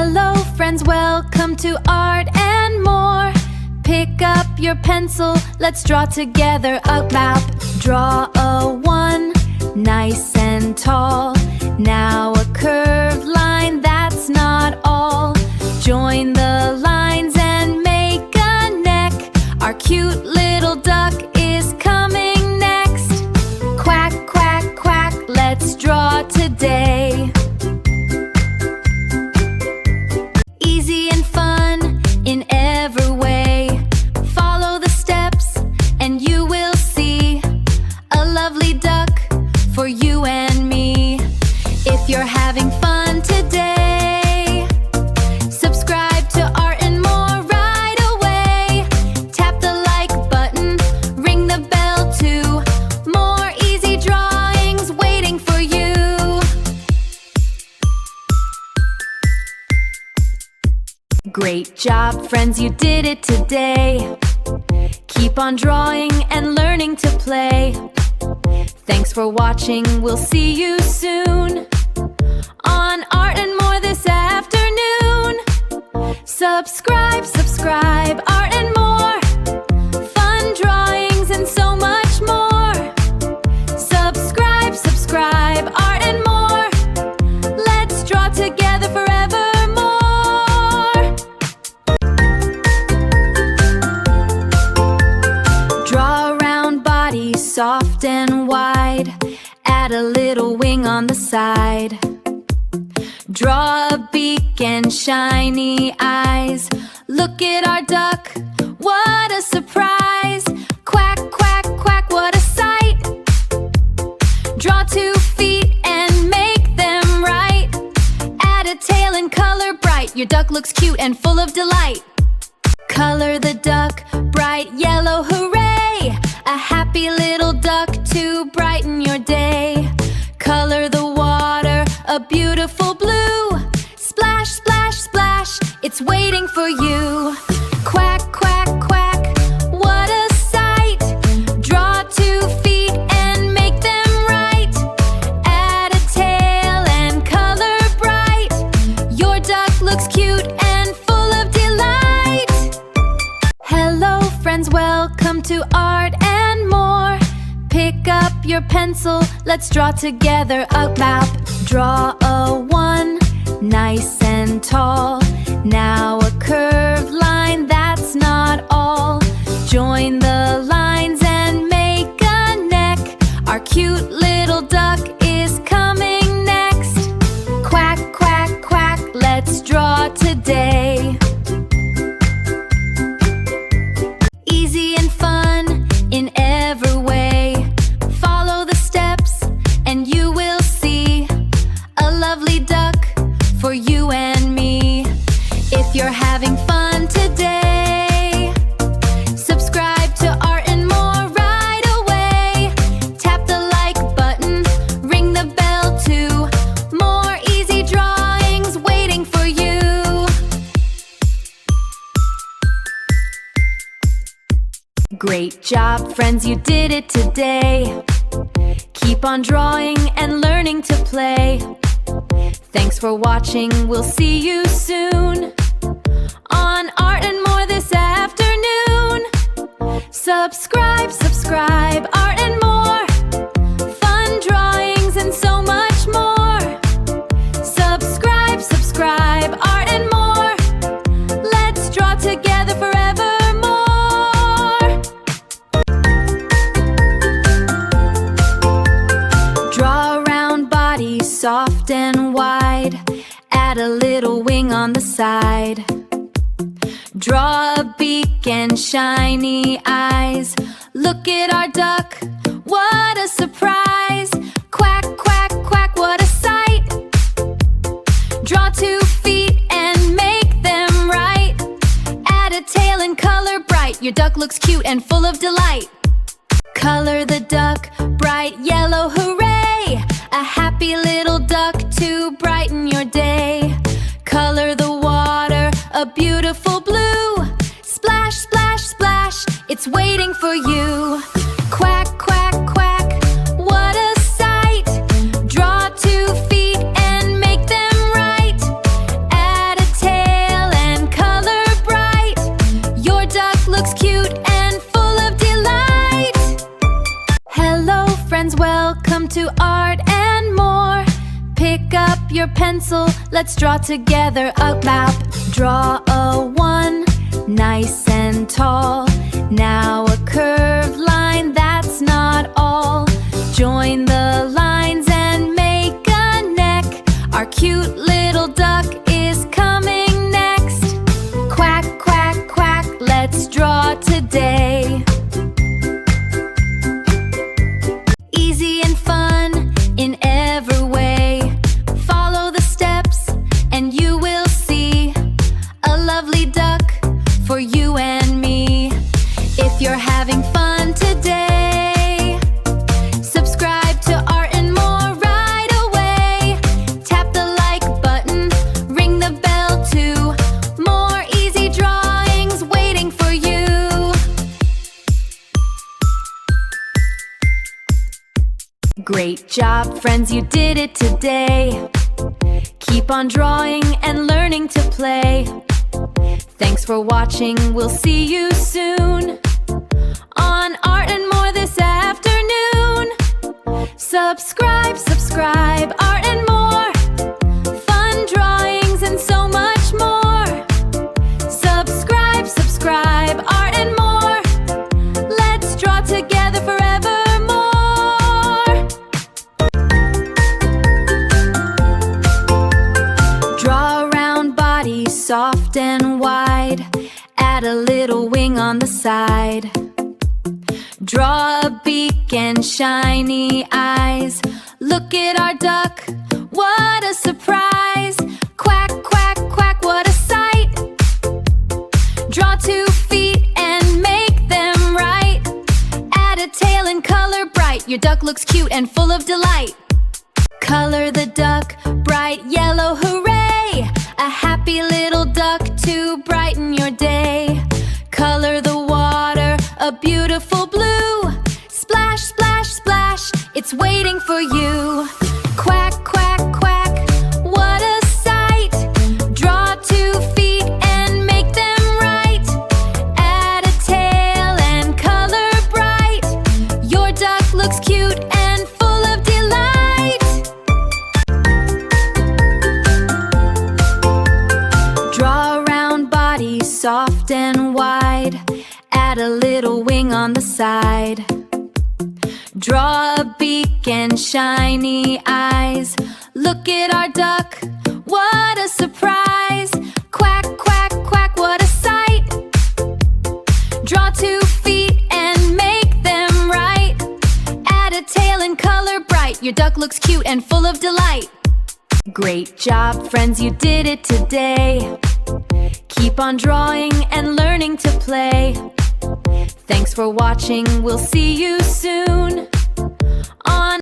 Hello friends, welcome to Art and More. Pick up your pencil, let's draw together a map. Draw a 1, nice and tall. Now a curved line, that's not all. Join the lines and make a neck. Our cute little duck is coming next. Quack, quack, quack, let's draw today. Easy and fun in every way. Follow the steps and you will see a lovely duck for you and me. If you're having fun today, subscribe to Art and More right away. Tap the like button, ring the bell too. More easy drawings waiting for you. Great job, friends, you did it today. Keep on drawing and learning to play. Thanks for watching, we'll see you soon on Art and More this afternoon. Subscribe, subscribe, Art and More. Fun drawings and so much more. Subscribe, subscribe, Art and More. Let's draw together forevermore. Draw a round body, soft and wide. Add a little wing on the side. Draw a beak and shiny eyes. Look at our duck, what a surprise. Quack, quack, quack, what a sight. Draw 2 feet and make them right. Add a tail and color bright. Your duck looks cute and full of delight. Color the duck bright yellow, hooray! A happy little duck to brighten your day. Color the water a beautiful blue. Splash, splash, splash, it's waiting for you. Quack, quack, quack, what a sight. Draw 2 feet and make them right. Add a tail and color bright. Your duck looks cute and full of delight. Hello friends, welcome to Art and More. Pick up your pencil, let's draw together a map. Draw a 1, nice and tall. Now a curved line, that's not all. Join the lines and make a neck. Our cute little duck is coming next. Quack, quack, quack, let's draw today. Easy and fun in every way. Follow the steps and you will see a lovely duck for you and me. If you're having fun today, subscribe to Art and More right away. Tap the like button, ring the bell too. More easy drawings waiting for you. Great job, friends, you did it today. Keep on drawing and learning to play. Thanks for watching, we'll see you soon on Art and More this afternoon. Subscribe, subscribe, Art and More. Fun drawings and so much more. Subscribe, subscribe, Art and More. Let's draw together forevermore. Draw a round body, soft and wide. Add a little wing on the side. Draw a beak and shiny eyes. Look at our duck, what a surprise. Quack, quack, quack, what a sight. Draw 2 feet and make them right. Add a tail and color bright. Your duck looks cute and full of delight. Color the duck bright yellow, hooray! A happy little duck to brighten your day. Color the water a beautiful blue. Splash, splash, splash, it's waiting for you. Quack, quack, quack, what a sight. Draw 2 feet and make them right. Add a your pencil, let's draw together a map. Draw a 1, nice and tall. Now a curved line, that's not all. Join the lines and make a neck. Our cute little duck is coming next. Quack, quack, quack, let's draw today. Easy and fun in every way. Follow the steps and you will see a lovely duck for you and me. If you're having fun today, subscribe to Art and More right away. Tap the like button, ring the bell too. More easy drawings waiting for you. Great job, friends, you did it today. Keep on drawing and learning to play. Thanks for watching, we'll see you soon on Art and More this afternoon. Subscribe, subscribe, Art and More. Fun drawings and so much more. Subscribe, subscribe, Art and More. Let's draw together forevermore. Draw a round body, soft and wide. Add a little wing on the side. Draw a beak and shiny eyes. Look at our duck, what a surprise. Quack, quack, quack, what a sight. Draw 2 feet and make them right. Add a tail and color bright. Your duck looks cute and full of delight. Color the duck bright yellow, hooray! A happy little duck to brighten your day. Color the water a beautiful blue. Splash, splash, splash, it's waiting for you. Quack, quack, quack, what a sight. Draw 2 feet and make them right. Add a tail and color bright. Your duck looks cute and full of delight. Draw a round body, soft and wide. Add a little wing on the side. Draw a beak and shiny eyes. Look at our duck, what a surprise. Quack, quack, quack, what a sight. Draw 2 feet and make them right. Add a tail and color bright. Your duck looks cute and full of delight. Great job, friends, you did it today. Keep on drawing and learning to play. Thanks for watching, we'll see you soon on